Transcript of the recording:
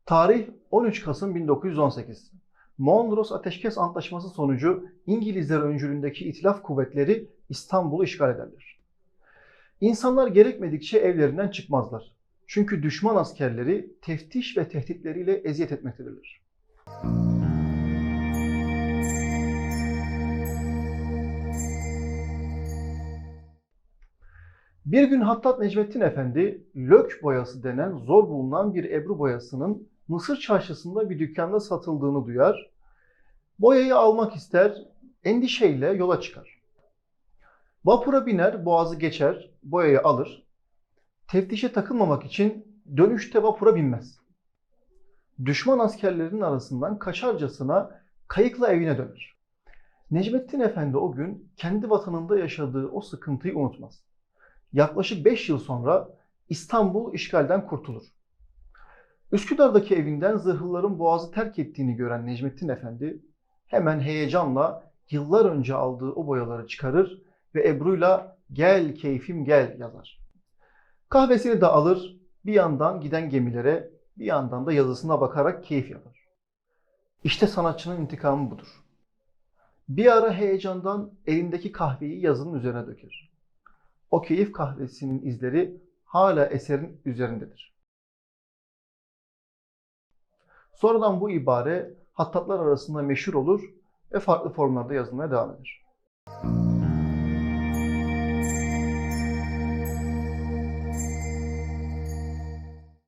Tarih 13 Kasım 1918. Mondros Ateşkes Antlaşması sonucu İngilizler öncülüğündeki İtilaf kuvvetleri İstanbul'u işgal ederler. İnsanlar gerekmedikçe evlerinden çıkmazlar. Çünkü düşman askerleri teftiş ve tehditleriyle eziyet etmektedirler. Bir gün Hattat Necmettin Efendi, lök boyası denen zor bulunan bir ebru boyasının Mısır çarşısında bir dükkanda satıldığını duyar. Boyayı almak ister, endişeyle yola çıkar. Vapura biner, boğazı geçer, boyayı alır. Teftişe takılmamak için dönüşte vapura binmez. Düşman askerlerinin arasından kaçarcasına kayıkla evine döner. Necmettin Efendi o gün kendi vatanında yaşadığı o sıkıntıyı unutmaz. Yaklaşık 5 yıl sonra İstanbul işgalden kurtulur. Üsküdar'daki evinden zırhlıların Boğaz'ı terk ettiğini gören Necmettin Efendi hemen heyecanla yıllar önce aldığı o boyaları çıkarır ve Ebru'yla "Gel keyfim gel" yazar. Kahvesini de alır, bir yandan giden gemilere, bir yandan da yazısına bakarak keyif yapar. İşte sanatçının intikamı budur. Bir ara heyecandan elindeki kahveyi yazının üzerine döker. O keyif kahvesinin izleri hala eserin üzerindedir. Sonradan bu ibare hattatlar arasında meşhur olur ve farklı formlarda yazılmaya devam eder.